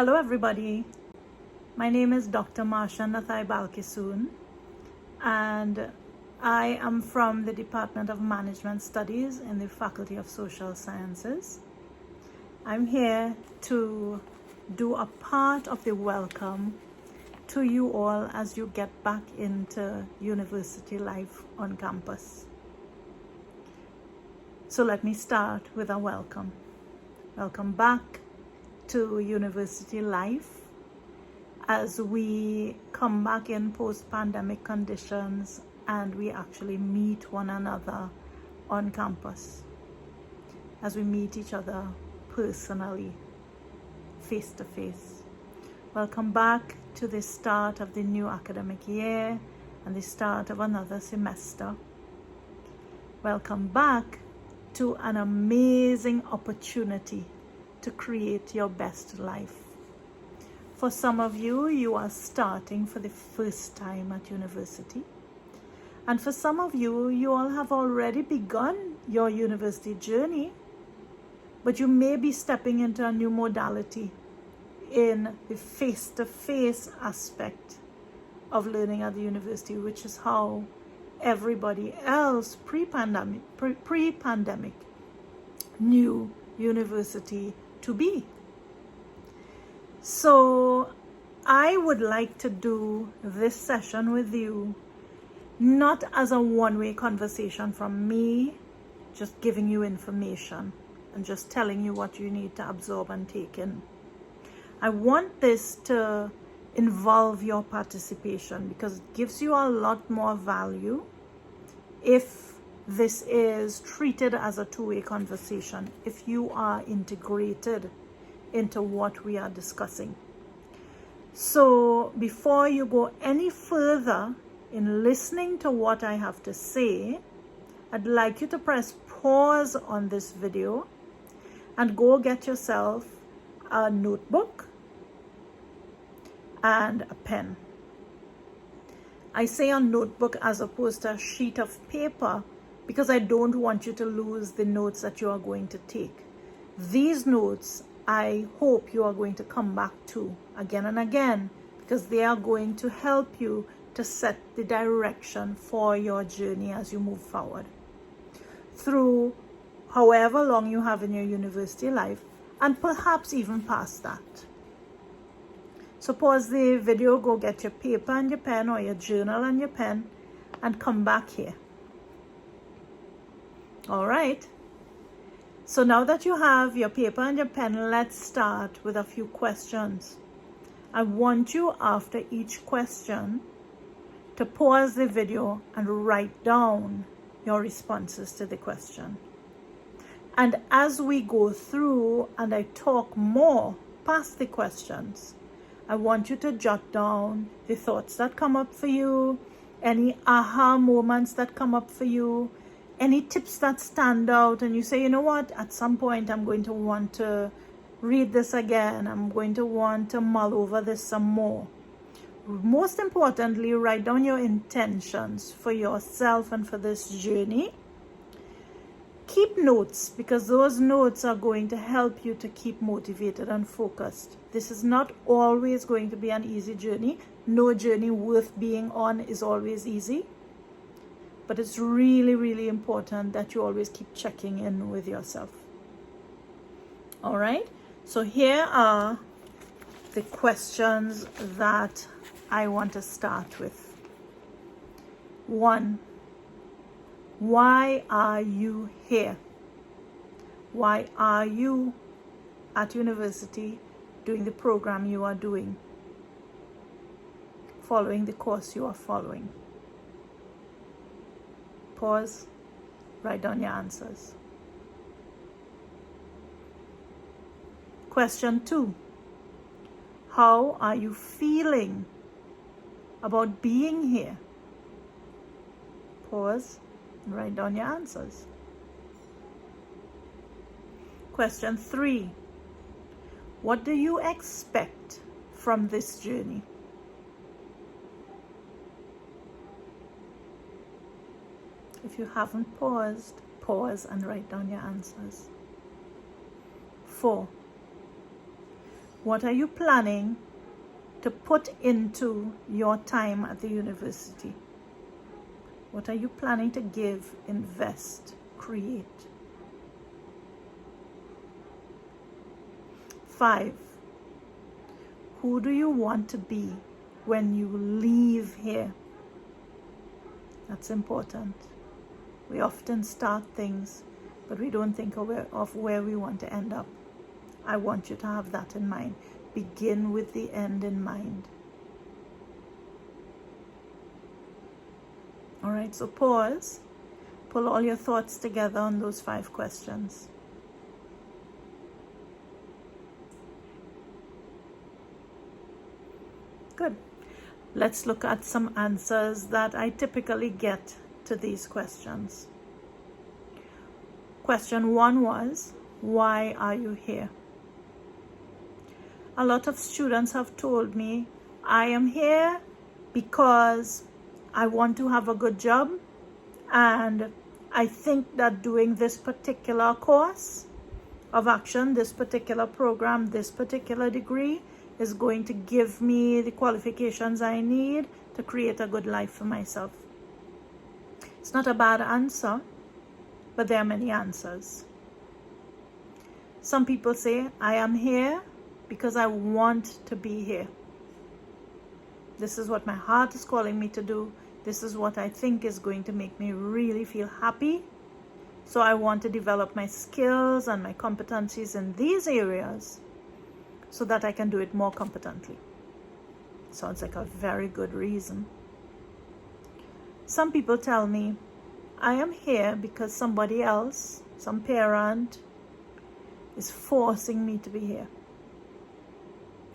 Hello everybody, my name is Dr. Marcia Nathai-Balkissoon and I am from the Department of Management Studies in the Faculty of Social Sciences. I'm here to do a part of the welcome to you all as you get back into university life on campus. So let me start with a welcome. Welcome back to university life as we come back in post-pandemic conditions and we actually meet one another on campus, as we meet each other personally, face to face. Welcome back to the start of the new academic year and the start of another semester. Welcome back to an amazing opportunity to create your best life. For some of you, you are starting for the first time at university. And for some of you, you all have already begun your university journey, but you may be stepping into a new modality in the face-to-face aspect of learning at the university, which is how everybody else pre-pandemic knew university to be. So I would like to do this session with you not as a one-way conversation from me just giving you information and just telling you what you need to absorb and take in. I want this to involve your participation because it gives you a lot more value if this is treated as a two-way conversation, if you are integrated into what we are discussing. So before you go any further in listening to what I have to say, I'd like you to press pause on this video and go get yourself a notebook and a pen. I say a notebook as opposed to a sheet of paper because I don't want you to lose the notes that you are going to take. These notes, I hope you are going to come back to again and again because they are going to help you to set the direction for your journey as you move forward through however long you have in your university life and perhaps even past that. So pause the video, go get your paper and your pen or your journal and your pen and come back here. All right. So now that you have your paper and your pen, let's start with a few questions. I want you after each question to pause the video and write down your responses to the question. And as we go through and I talk more past the questions, I want you to jot down the thoughts that come up for you, any aha moments that come up for you, any tips that stand out and you say, you know what, at some point I'm going to want to read this again. I'm going to want to mull over this some more. Most importantly, write down your intentions for yourself and for this journey. Keep notes because those notes are going to help you to keep motivated and focused. This is not always going to be an easy journey. No journey worth being on is always easy. But it's really, really important that you always keep checking in with yourself. All right. So here are the questions that I want to start with. 1. Why are you here? Why are you at university doing the program you are doing, following the course you are following? Pause, write down your answers. Question 2. How are you feeling about being here? Pause, write down your answers. Question 3. What do you expect from this journey? If you haven't paused, pause and write down your answers. 4. What are you planning to put into your time at the university? What are you planning to give, invest, create? 5, who do you want to be when you leave here? That's important. We often start things, but we don't think of where we want to end up. I want you to have that in mind. Begin with the end in mind. All right, so pause. Pull all your thoughts together on those 5 questions. Good. Let's look at some answers that I typically get to these questions. Question 1 was, why are you here? A lot of students have told me, I am here because I want to have a good job, and I think that doing this particular course of action, this particular program, this particular degree is going to give me the qualifications I need to create a good life for myself. It's not a bad answer, but there are many answers. Some people say, I am here because I want to be here. This is what my heart is calling me to do. This is what I think is going to make me really feel happy. So I want to develop my skills and my competencies in these areas so that I can do it more competently. Sounds like a very good reason. Some people tell me, I am here because somebody else, some parent, is forcing me to be here.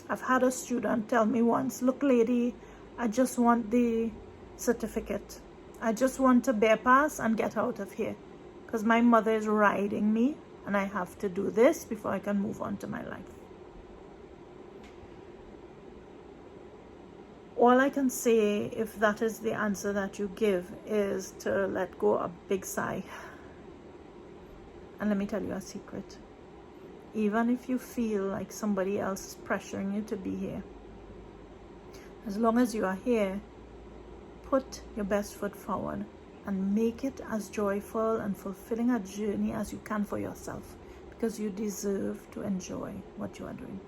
I've had a student tell me once, look lady, I just want the certificate. I just want to bear pass and get out of here because my mother is riding me and I have to do this before I can move on to my life. All I can say, if that is the answer that you give, is to let go a big sigh. And let me tell you a secret. Even if you feel like somebody else is pressuring you to be here, as long as you are here, put your best foot forward and make it as joyful and fulfilling a journey as you can for yourself, because you deserve to enjoy what you are doing.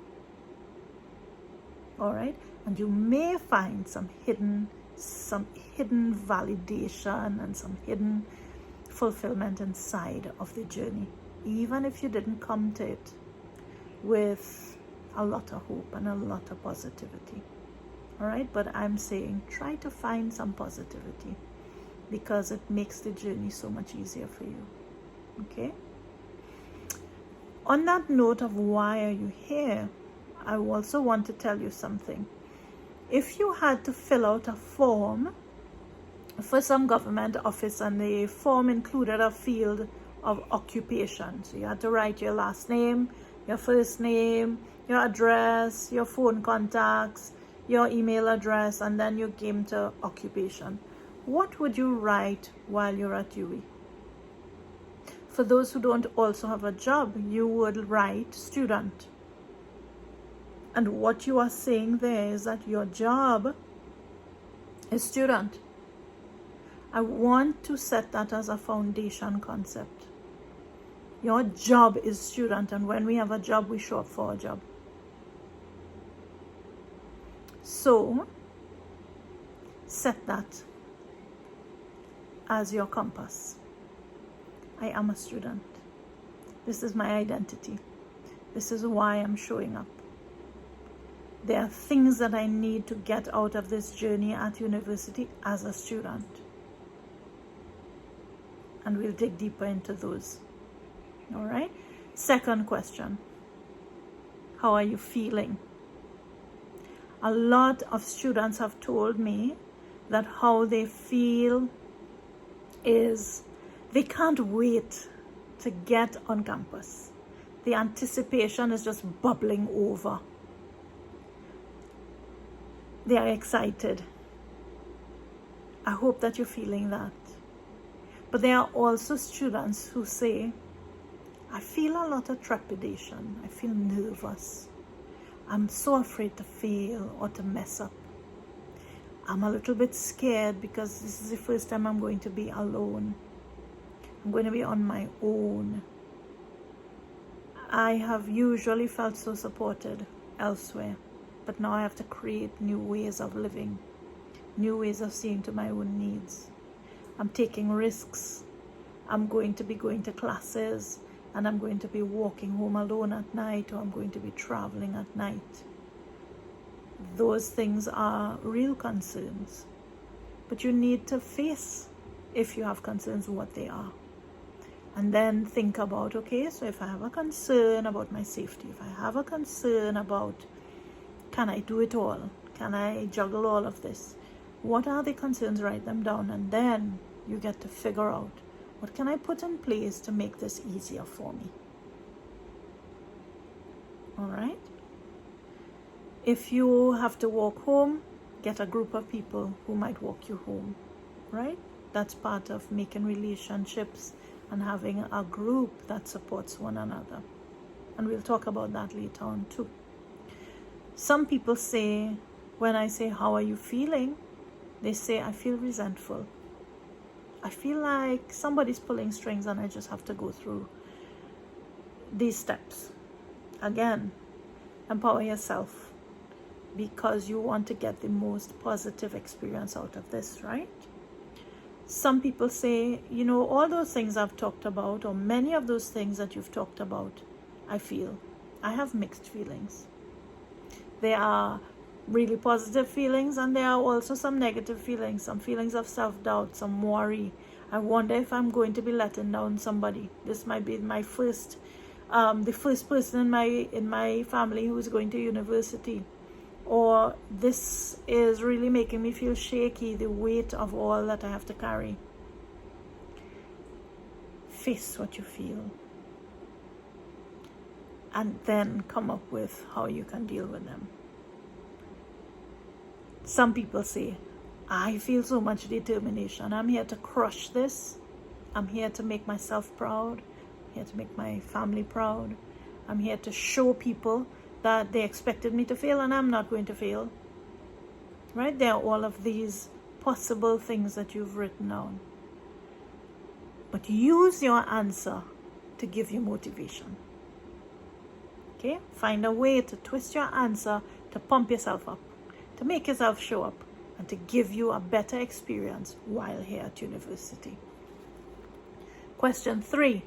All right? And you may find some hidden validation and some hidden fulfillment inside of the journey, even if you didn't come to it with a lot of hope and a lot of positivity. All right, but I'm saying try to find some positivity because it makes the journey so much easier for you. Okay? On that note of why are you here, I also want to tell you something. If you had to fill out a form for some government office and the form included a field of occupation, so you had to write your last name, your first name, your address, your phone contacts, your email address, and then you came to occupation, what would you write while you're at UE? For those who don't also have a job, you would write student. And what you are saying there is that your job is student. I want to set that as a foundation concept. Your job is student, and when we have a job, we show up for a job. So, set that as your compass. I am a student. This is my identity. This is why I'm showing up. There are things that I need to get out of this journey at university as a student. And we'll dig deeper into those. All right? Second question. How are you feeling? A lot of students have told me that how they feel is they can't wait to get on campus. The anticipation is just bubbling over. They are excited. I hope that you're feeling that. But there are also students who say, I feel a lot of trepidation. I feel nervous. I'm so afraid to fail or to mess up. I'm a little bit scared because this is the first time I'm going to be alone. I'm going to be on my own. I have usually felt so supported elsewhere, but now I have to create new ways of living, new ways of seeing to my own needs. I'm taking risks. I'm going to be going to classes, and I'm going to be walking home alone at night, or I'm going to be traveling at night. Those things are real concerns, but you need to face, if you have concerns, what they are. And then think about, okay, so if I have a concern about my safety, if I have a concern about, can I do it all? Can I juggle all of this? What are the concerns? Write them down, and then you get to figure out, what can I put in place to make this easier for me? All right? If you have to walk home, get a group of people who might walk you home, right? That's part of making relationships and having a group that supports one another. And we'll talk about that later on too. Some people say, when I say, how are you feeling? They say, I feel resentful. I feel like somebody's pulling strings and I just have to go through these steps. Again, empower yourself, because you want to get the most positive experience out of this, right? Some people say, you know, all those things I've talked about, or many of those things that you've talked about, I have mixed feelings. There are really positive feelings, and there are also some negative feelings, some feelings of self-doubt, some worry. I wonder if I'm going to be letting down somebody. This might be my first, the first person in my family who is going to university. Or this is really making me feel shaky, the weight of all that I have to carry. Face what you feel, and then come up with how you can deal with them. Some people say, I feel so much determination. I'm here to crush this. I'm here to make myself proud. I'm here to make my family proud. I'm here to show people that they expected me to fail, and I'm not going to fail. Right? There are all of these possible things that you've written down. But use your answer to give you motivation. Okay? Find a way to twist your answer to pump yourself up, to make yourself show up, and to give you a better experience while here at university. Question 3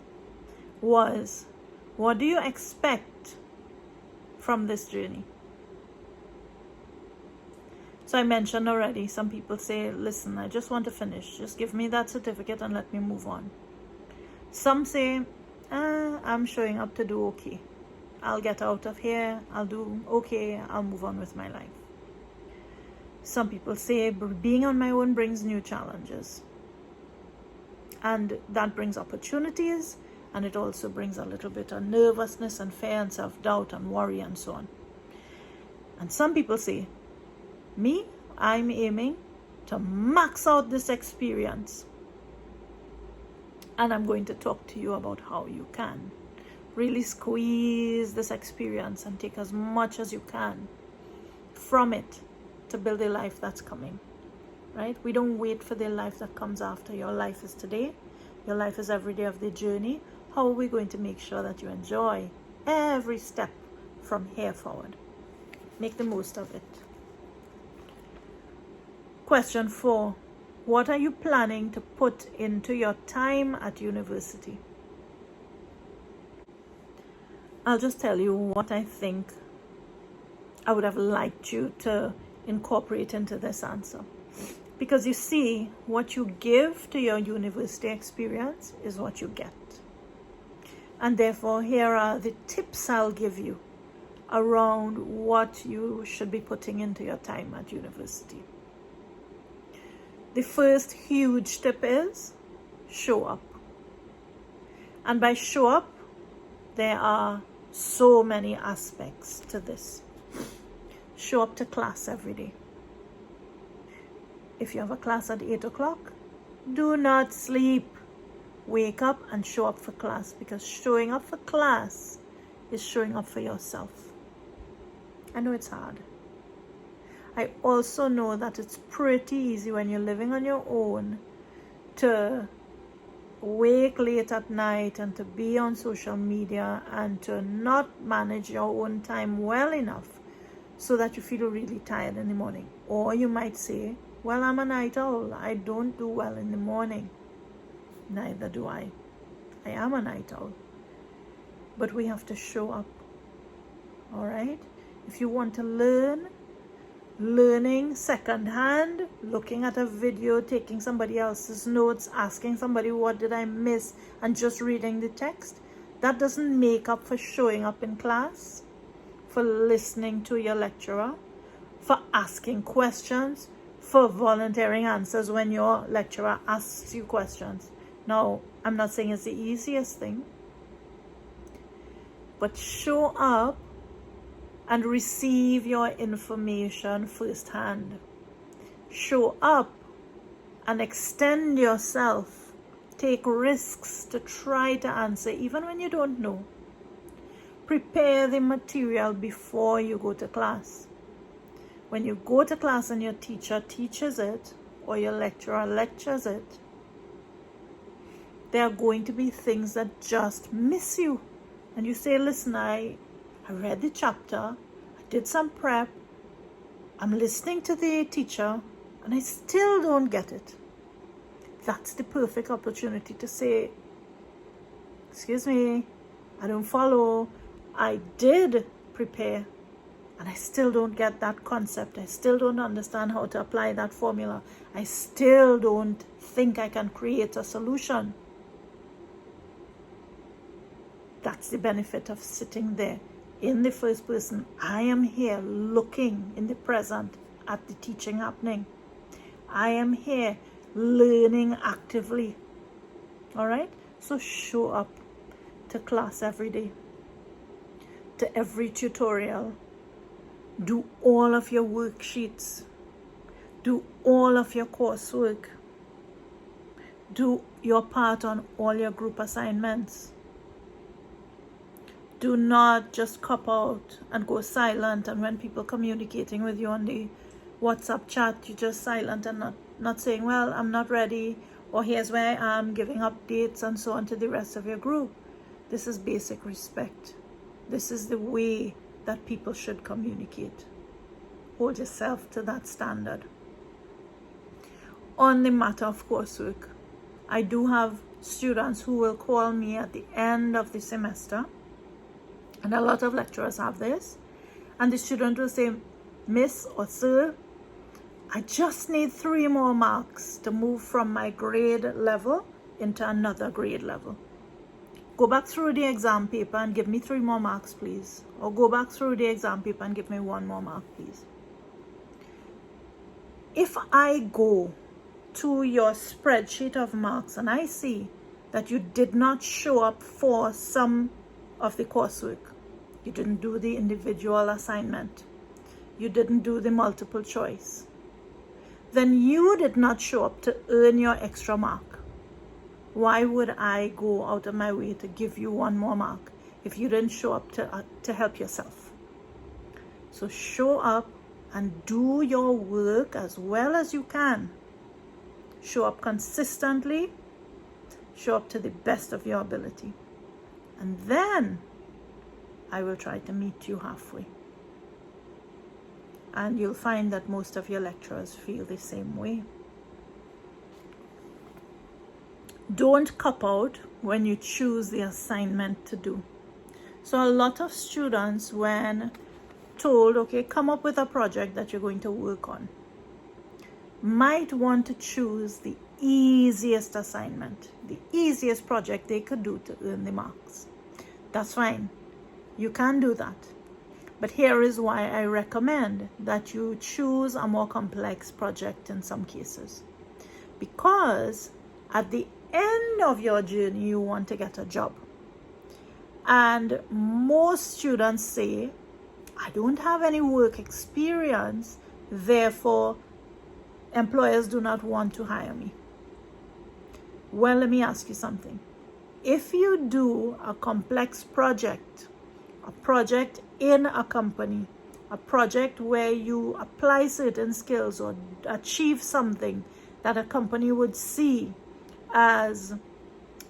was, what do you expect from this journey? So I mentioned already, some people say, listen, I just want to finish. Just give me that certificate and let me move on. Some say, I'm showing up to do okay. I'll get out of here. I'll do okay. I'll move on with my life. Some people say, being on my own brings new challenges. And that brings opportunities. And it also brings a little bit of nervousness and fear and self-doubt and worry and so on. And some people say, me, I'm aiming to max out this experience. And I'm going to talk to you about how you can really squeeze this experience and take as much as you can from it to build a life that's coming, right? We don't wait for the life that comes after. Your life is today. Your life is every day of the journey. How are we going to make sure that you enjoy every step from here forward? Make the most of it. Question 4. What are you planning to put into your time at university? I'll just tell you what I think I would have liked you to incorporate into this answer. Because you see, what you give to your university experience is what you get. And therefore, here are the tips I'll give you around what you should be putting into your time at university. The first huge tip is show up. And by show up, there are so many aspects to this. Show up to class every day. If you have a class at 8 o'clock, do not sleep. Wake up and show up for class, because showing up for class is showing up for yourself. I know it's hard. I also know that it's pretty easy when you're living on your own to wake late at night and to be on social media and to not manage your own time well enough so that you feel really tired in the morning. Or you might say, well, I'm a night owl. I don't do well in the morning. Neither do I. I am a night owl. But we have to show up. All right? If you want to learning secondhand, looking at a video, taking somebody else's notes, asking somebody what did I miss, and just reading the text, that doesn't make up for showing up in class, for listening to your lecturer, for asking questions, for volunteering answers when your lecturer asks you questions. Now, I'm not saying it's the easiest thing, but show up and receive your information firsthand. Show up and extend yourself. Take risks to try to answer even when you don't know. Prepare the material before you go to class. When you go to class and your teacher teaches it or your lecturer lectures it, there are going to be things that just miss you. And you say, listen, I read the chapter, I did some prep, I'm listening to the teacher, and I still don't get it. That's the perfect opportunity to say, excuse me, I don't follow. I did prepare, and I still don't get that concept. I still don't understand how to apply that formula. I still don't think I can create a solution. That's the benefit of sitting there in the first person. I am here looking in the present at the teaching happening. I am here learning actively. All right? So show up to class every day, to every tutorial. Do all of your worksheets. Do all of your coursework. Do your part on all your group assignments. Do not just cop out and go silent, and when people communicating with you on the WhatsApp chat, you just silent and not saying, well, I'm not ready, or here's where I am, giving updates and so on to the rest of your group. This is basic respect. This is the way that people should communicate. Hold yourself to that standard. On the matter of coursework, I do have students who will call me at the end of the semester, and a lot of lecturers have this, and the student will say, Miss or Sir, I just need 3 more marks to move from my grade level into another grade level. Go back through the exam paper and give me 3 more marks, please. Or go back through the exam paper and give me 1 more mark, please. If I go to your spreadsheet of marks and I see that you did not show up for some of the coursework, you didn't do the individual assignment, you didn't do the multiple choice, then you did not show up to earn your extra mark. Why would I go out of my way to give you 1 more mark if you didn't show up to help yourself? So show up and do your work as well as you can. Show up consistently. Show up to the best of your ability. And then I will try to meet you halfway. And you'll find that most of your lecturers feel the same way. Don't cop out when you choose the assignment to do. So a lot of students, when told, okay, come up with a project that you're going to work on, might want to choose the easiest assignment, the easiest project they could do to earn the marks. That's fine. You can do that. But here is why I recommend that you choose a more complex project in some cases. Because at the end of your journey, you want to get a job. And most students say, I don't have any work experience, therefore employers do not want to hire me. Well, let me ask you something. If you do a complex project, a project in a company, a project where you apply certain skills or achieve something that a company would see as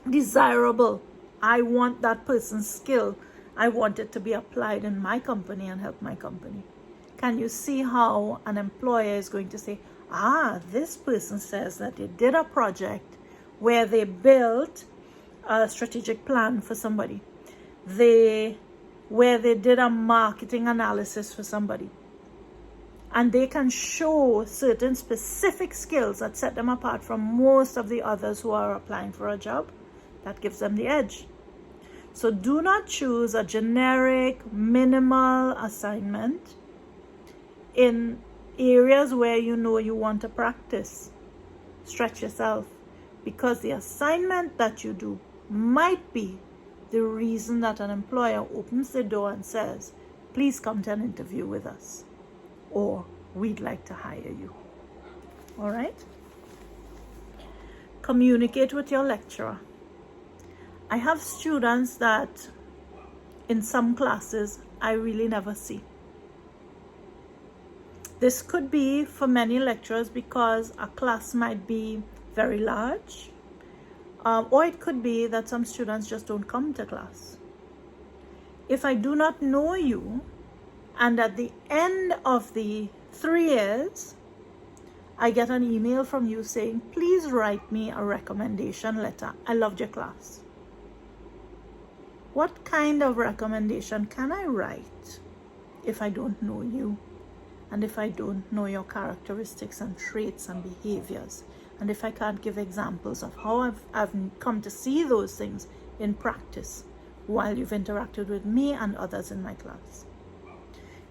desirable. I want that person's skill. I want it to be applied in my company and help my company. Can you see how an employer is going to say, this person says that they did a project where they built a strategic plan for somebody, where they did a marketing analysis for somebody, and they can show certain specific skills that set them apart from most of the others who are applying for a job. That gives them the edge. So do not choose a generic, minimal assignment in areas where you know you want to practice. Stretch yourself, because the assignment that you do might be the reason that an employer opens the door and says, please come to an interview with us, or we'd like to hire you. All right? Communicate with your lecturer. I have students that in some classes I really never see. This could be for many lecturers because a class might be very large, or it could be that some students just don't come to class. If I do not know you, and at the end of the 3 years, I get an email from you saying, please write me a recommendation letter. I loved your class. What kind of recommendation can I write if I don't know you, and if I don't know your characteristics and traits and behaviors, and if I can't give examples of how I've come to see those things in practice while you've interacted with me and others in my class?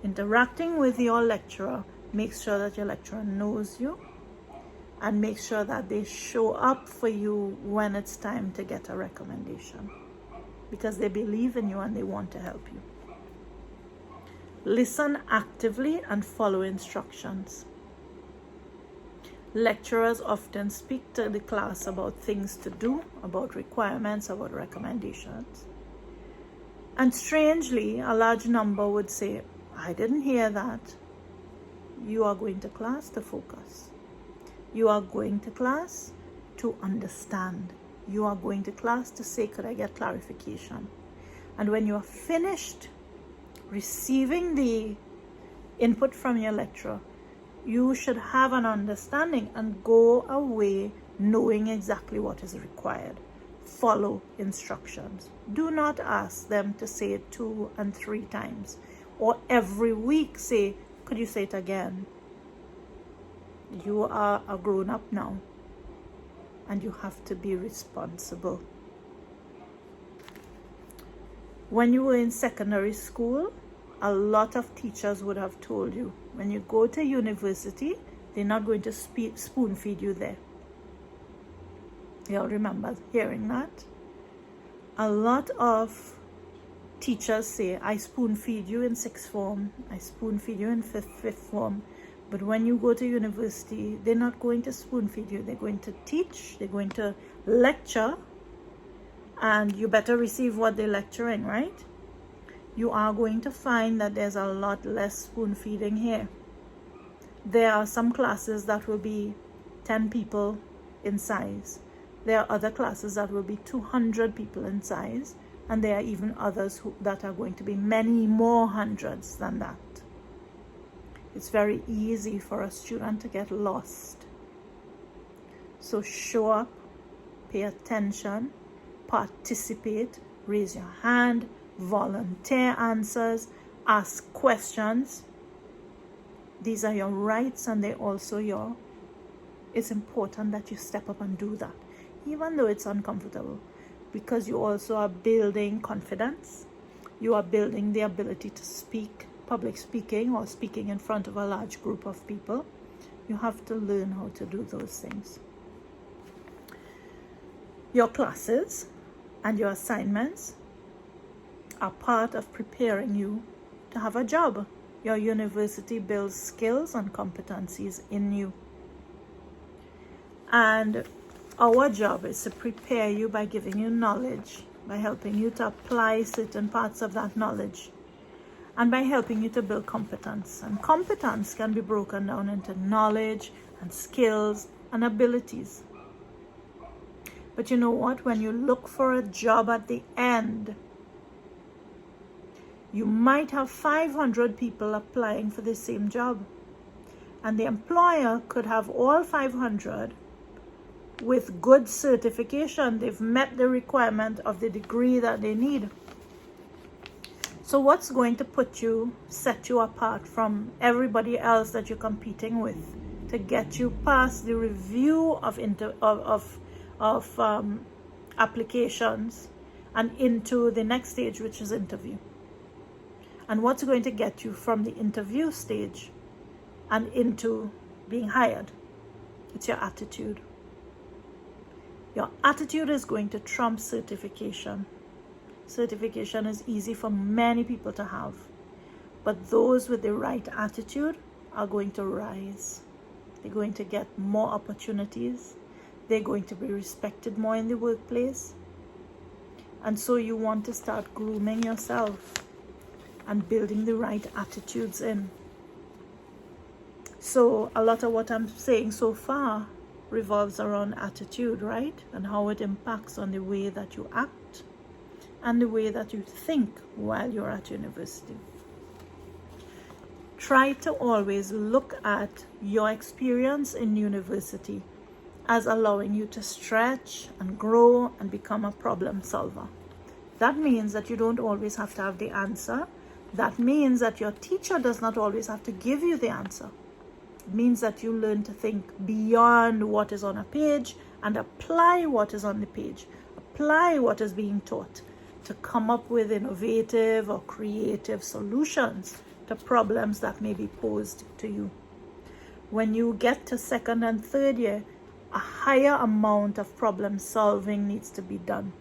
Interacting with your lecturer, make sure that your lecturer knows you, and make sure that they show up for you when it's time to get a recommendation, because they believe in you and they want to help you. Listen actively and follow instructions. Lecturers often speak to the class about things to do, about requirements, about recommendations. And strangely, a large number would say, I didn't hear that. You are going to class to focus. You are going to class to understand. You are going to class to say, could I get clarification? And when you are finished receiving the input from your lecturer, you should have an understanding and go away knowing exactly what is required. Follow instructions. Do not ask them to say it 2 and 3 times, or every week say, could you say it again? You are a grown-up now, and you have to be responsible. When you were in secondary school, a lot of teachers would have told you, when you go to university, they're not going to spoon feed you there. You all remember hearing that? A lot of teachers say, I spoon feed you in 6th form, I spoon feed you in 5th form, but when you go to university, they're not going to spoon feed you. They're going to teach, they're going to lecture, and you better receive what they're lecturing, right? You are going to find that there's a lot less spoon feeding here. There are some classes that will be 10 people in size. There are other classes that will be 200 people in size, and there are even others that are going to be many more hundreds than that. It's very easy for a student to get lost. So show up, pay attention, participate, raise your hand, volunteer answers, ask questions. These are your rights, and they're also it's important that you step up and do that, even though it's uncomfortable, because you also are building confidence. You are building the ability to speak, public speaking, or speaking in front of a large group of people. You have to learn how to do those things. Your classes and your assignments are part of preparing you to have a job. Your university builds skills and competencies in you. And our job is to prepare you by giving you knowledge, by helping you to apply certain parts of that knowledge. and by helping you to build competence. And competence can be broken down into knowledge and skills and abilities. But you know what? When you look for a job at the end, you might have 500 people applying for the same job. And the employer could have all 500 with good certification. They've met the requirement of the degree that they need. So what's going to set you apart from everybody else that you're competing with to get you past the review of applications and into the next stage, which is interview? And what's going to get you from the interview stage and into being hired? It's your attitude. Your attitude is going to trump certification. Certification is easy for many people to have, but those with the right attitude are going to rise. They're going to get more opportunities. They're going to be respected more in the workplace. And so you want to start grooming yourself and building the right attitudes in. So a lot of what I'm saying so far revolves around attitude, right? And how it impacts on the way that you act and the way that you think while you're at university. Try to always look at your experience in university as allowing you to stretch and grow and become a problem solver. That means that you don't always have to have the answer. That means that your teacher does not always have to give you the answer. It means that you learn to think beyond what is on a page and apply what is on the page. Apply what is being taught to come up with innovative or creative solutions to problems that may be posed to you. When you get to second and third year, a higher amount of problem solving needs to be done,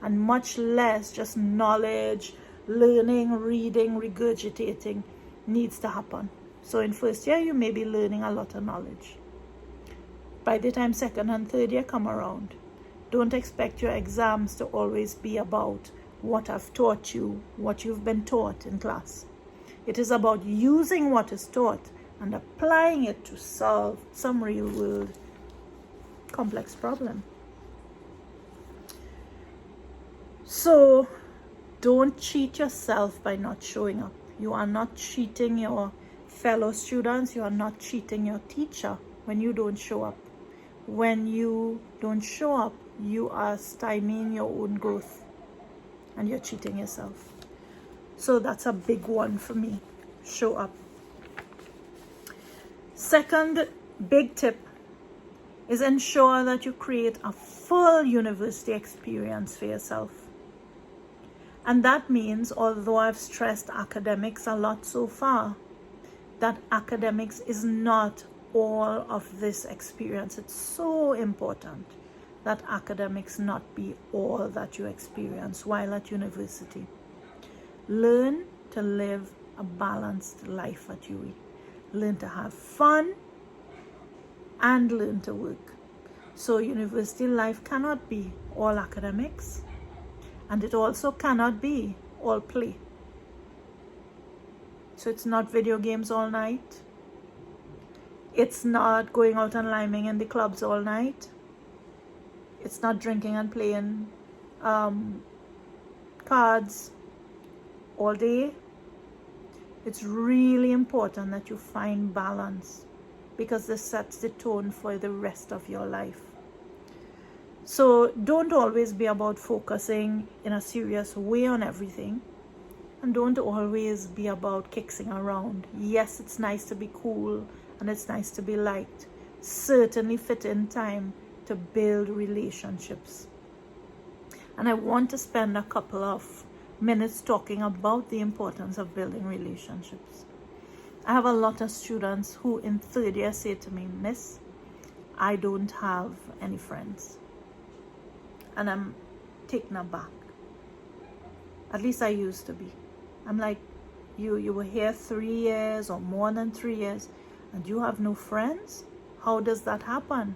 and much less just knowledge, learning, reading, regurgitating needs to happen. So in first year, you may be learning a lot of knowledge. By the time second and third year come around, don't expect your exams to always be about what I've taught you, what you've been taught in class. It is about using what is taught and applying it to solve some real world complex problem. So don't cheat yourself by not showing up. You are not cheating your fellow students. You are not cheating your teacher when you don't show up. When you don't show up, you are stymieing your own growth and you're cheating yourself. So that's a big one for me. Show up. Second big tip is ensure that you create a full university experience for yourself. And that means, although I've stressed academics a lot so far, that academics is not all of this experience. It's so important that academics not be all that you experience while at university. Learn to live a balanced life at UE. Learn to have fun and learn to work. So university life cannot be all academics, and it also cannot be all play. So it's not video games all night. It's not going out and liming in the clubs all night. It's not drinking and playing cards all day. It's really important that you find balance, because this sets the tone for the rest of your life. So don't always be about focusing in a serious way on everything, and don't always be about kicking around. Yes, it's nice to be cool and it's nice to be liked. Certainly fit in time to build relationships. And I want to spend a couple of minutes talking about the importance of building relationships. I have a lot of students who in third year say to me, Miss, I don't have any friends. And I'm taken aback. At least I used to be. I'm like, you were here 3 years or more than 3 years and you have no friends? How does that happen?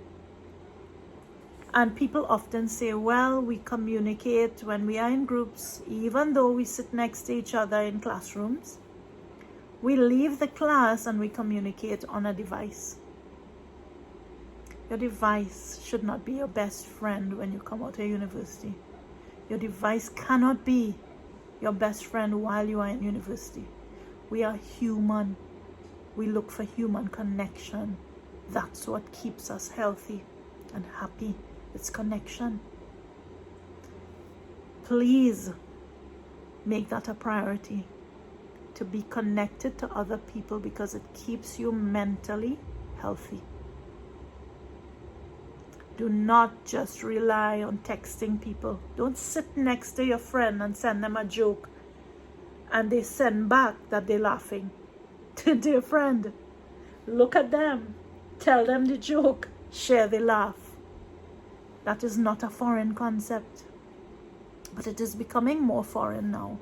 And people often say, well, we communicate when we are in groups, even though we sit next to each other in classrooms. We leave the class and we communicate on a device. Your device should not be your best friend when you come out of university. Your device cannot be your best friend while you are in university. We are human. We look for human connection. That's what keeps us healthy and happy. It's connection. Please make that a priority, to be connected to other people, because it keeps you mentally healthy. Do not just rely on texting people. Don't sit next to your friend and send them a joke and they send back that they're laughing. Dear friend, look at them, tell them the joke, share the laugh. That is not a foreign concept, but it is becoming more foreign now.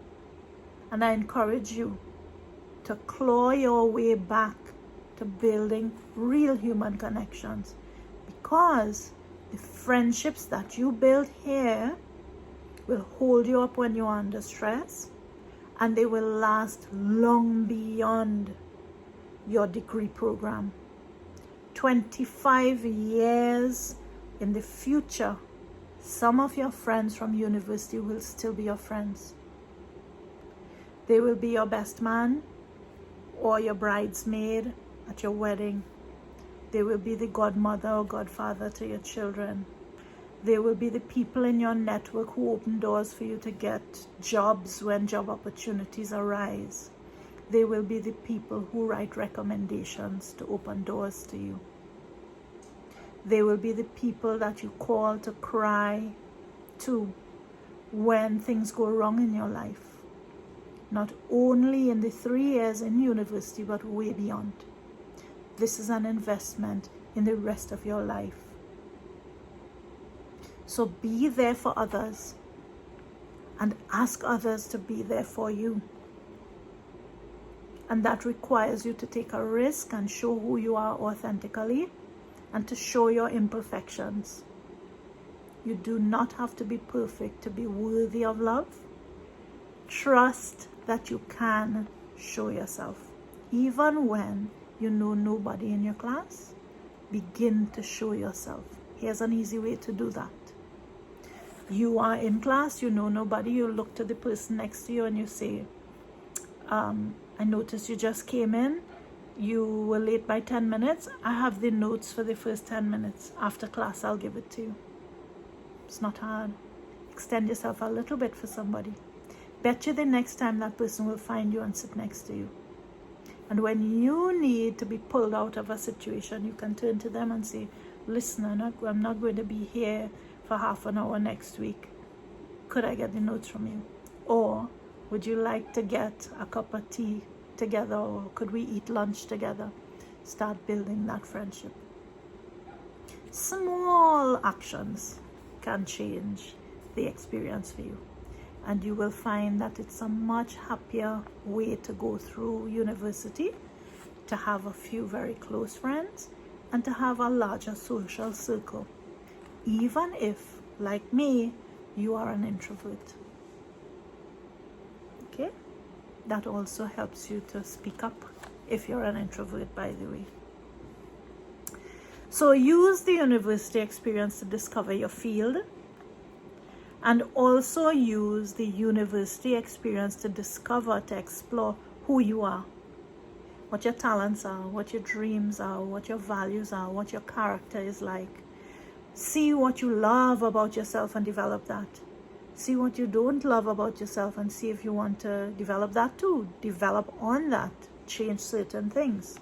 And I encourage you to claw your way back to building real human connections, because the friendships that you build here will hold you up when you're under stress, and they will last long beyond your degree program. 25 years in the future, some of your friends from university will still be your friends. They will be your best man or your bridesmaid at your wedding. They will be the godmother or godfather to your children. They will be the people in your network who open doors for you to get jobs when job opportunities arise. They will be the people who write recommendations to open doors to you. They will be the people that you call to cry to when things go wrong in your life. Not only in the 3 years in university, but way beyond. This is an investment in the rest of your life. So be there for others and ask others to be there for you. And that requires you to take a risk and show who you are authentically and to show your imperfections. You do not have to be perfect to be worthy of love. Trust that you can show yourself. Even when you know nobody in your class, begin to show yourself. Here's an easy way to do that. You are in class, you know nobody, you look to the person next to you and you say, I noticed you just came in, you were late by 10 minutes. I have the notes for the first 10 minutes. After class, I'll give it to you. It's not hard. Extend yourself a little bit for somebody. Bet you the next time that person will find you and sit next to you. And when you need to be pulled out of a situation, you can turn to them and say, listen, I'm not going to be here for half an hour next week. Could I get the notes from you? Or would you like to get a cup of tea together, or could we eat lunch together? Start building that friendship. Small actions can change the experience for you. And you will find that it's a much happier way to go through university, to have a few very close friends and to have a larger social circle, even if, like me, you are an introvert. Okay? That also helps you to speak up if you're an introvert, by the way. So use the university experience to discover your field, and also use the university experience to discover, to explore who you are, what your talents are, what your dreams are, what your values are, what your character is like. See what you love about yourself and develop that. See what you don't love about yourself and see if you want to develop that too. Develop on that. Change certain things.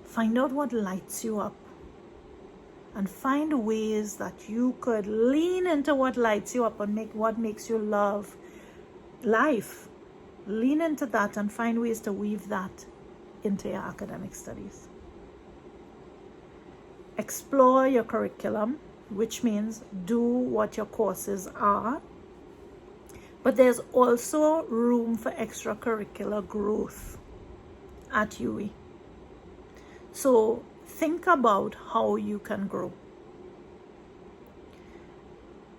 Find out what lights you up. And find ways that you could lean into what lights you up and make what makes you love life. Lean into that and find ways to weave that into your academic studies. Explore your curriculum, which means do what your courses are. But there's also room for extracurricular growth at UE. So think about how you can grow.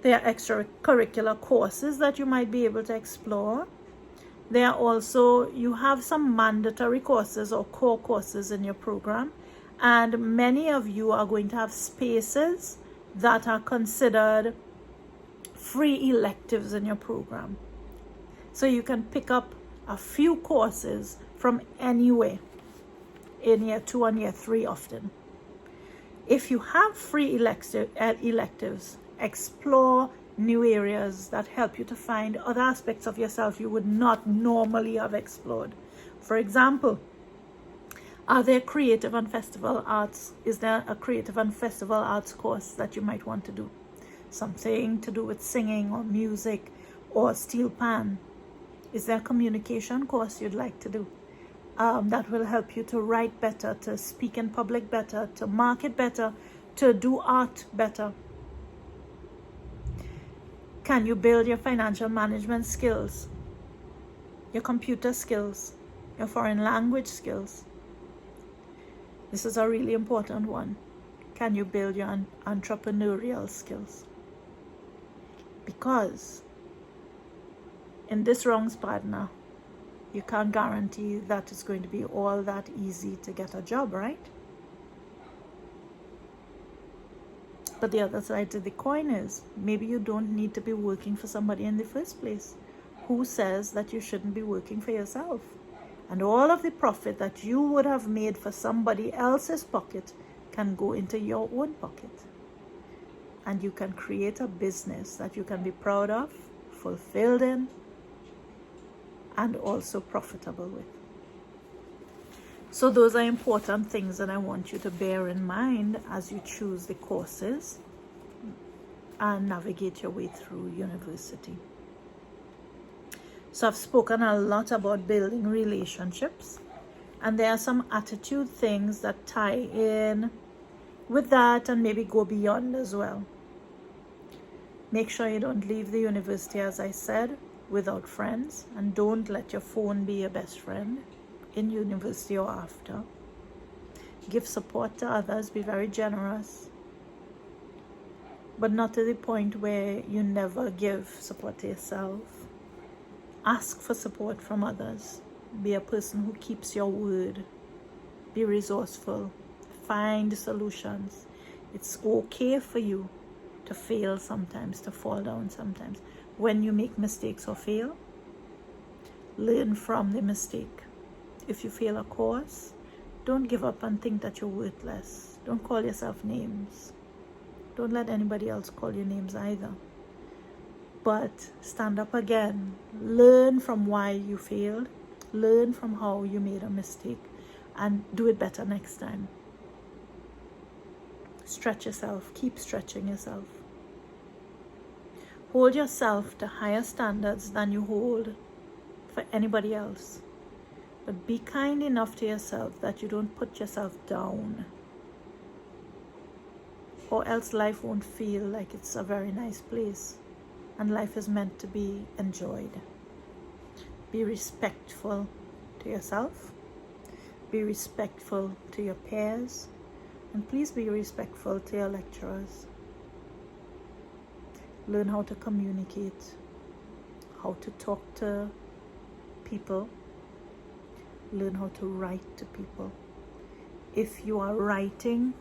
There are extracurricular courses that you might be able to explore. There are also, you have some mandatory courses or core courses in your program, and many of you are going to have spaces that are considered free electives in your program. So you can pick up a few courses from anywhere in year 2 and year 3 often. If you have free electives, explore new areas that help you to find other aspects of yourself you would not normally have explored. For example, are there creative and festival arts? Is there a creative and festival arts course that you might want to do? Something to do with singing or music or steel pan? Is there a communication course you'd like to do that will help you to write better, to speak in public better, to market better, to do art better? Can you build your financial management skills, your computer skills, your foreign language skills? This is a really important one. Can you build your entrepreneurial skills? Because in this wrongs partner, you can't guarantee that it's going to be all that easy to get a job, right? But the other side of the coin is, maybe you don't need to be working for somebody in the first place. Who says that you shouldn't be working for yourself? And all of the profit that you would have made for somebody else's pocket can go into your own pocket. And you can create a business that you can be proud of, fulfilled in, and also profitable with. So those are important things that I want you to bear in mind as you choose the courses and navigate your way through university. So I've spoken a lot about building relationships, and there are some attitude things that tie in with that and maybe go beyond as well. Make sure you don't leave the university, as I said, without friends, and don't let your phone be your best friend in university or after. Give support to others, be very generous, but not to the point where you never give support to yourself. Ask for support from others. Be a person who keeps your word. Be resourceful. Find solutions. It's okay for you to fail sometimes, to fall down sometimes. When you make mistakes or fail, learn from the mistake. If you fail a course, don't give up and think that you're worthless. Don't call yourself names. Don't let anybody else call you names either. But stand up again. Learn from why you failed. Learn from how you made a mistake and do it better next time. Stretch yourself. Keep stretching yourself. Hold yourself to higher standards than you hold for anybody else. But be kind enough to yourself that you don't put yourself down, or else life won't feel like it's a very nice place, and life is meant to be enjoyed. Be respectful to yourself. Be respectful to your peers, and please be respectful to your lecturers. Learn how to communicate, how to talk to people. Learn how to write to people. If you are writing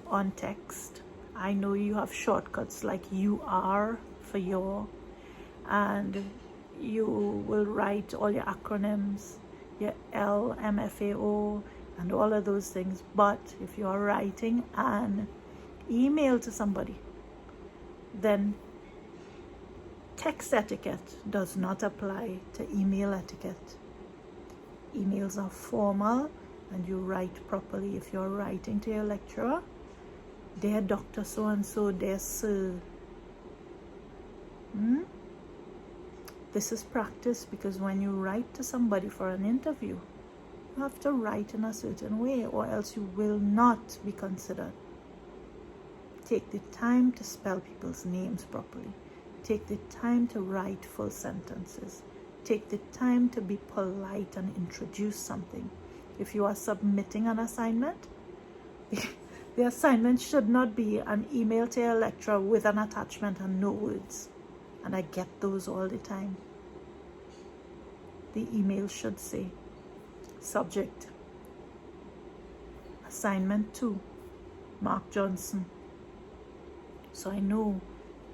on text, I know you have shortcuts like UR for your, and you will write all your acronyms, your LMFAO, and all of those things. But if you are writing an email to somebody, then text etiquette does not apply to email etiquette. Emails are formal and you write properly. If you're writing to your lecturer, dear Dr. So-and-so, dear sir. This is practice, because when you write to somebody for an interview, you have to write in a certain way, or else you will not be considered. Take the time to spell people's names properly. Take the time to write full sentences. Take the time to be polite and introduce something. If you are submitting an assignment, the assignment should not be an email to your lecturer with an attachment and no words. And I get those all the time. the email should say. Subject: Assignment 2, Mark Johnson. So I know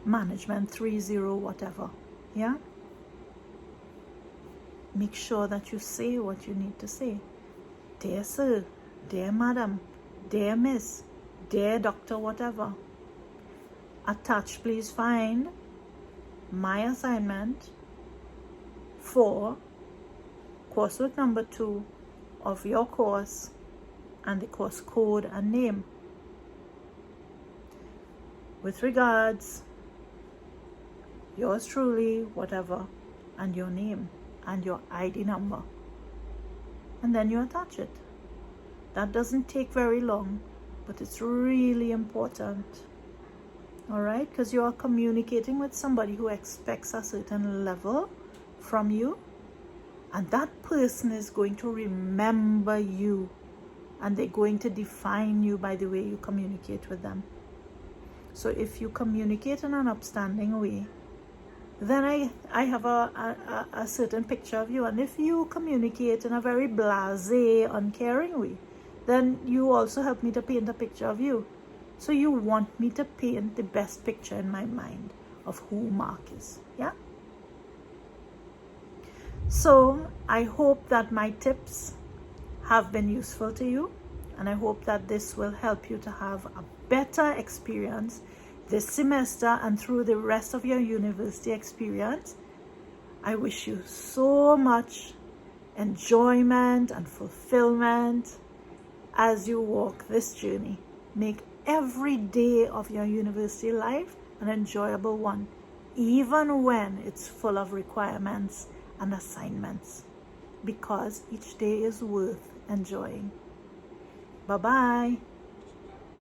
management 30 whatever. Yeah? Make sure that you say what you need to say. Dear sir, dear madam, dear miss, dear doctor, whatever. Attached, please find my assignment for coursework number 2 of your course and the course code and name. With regards, yours truly, whatever, and your name and your ID number. And then you attach it. That doesn't take very long, but it's really important. All right, because you are communicating with somebody who expects a certain level from you, and that person is going to remember you, and they're going to define you by the way you communicate with them. So if you communicate in an upstanding way, then I have a certain picture of you. And if you communicate in a very blasé, uncaring way, then you also help me to paint a picture of you. So you want me to paint the best picture in my mind of who Mark is. Yeah? So I hope that my tips have been useful to you, and I hope that this will help you to have a better experience this semester and through the rest of your university experience. I wish you so much enjoyment and fulfillment as you walk this journey. Make every day of your university life an enjoyable one, even when it's full of requirements and assignments, because each day is worth enjoying. Bye-bye.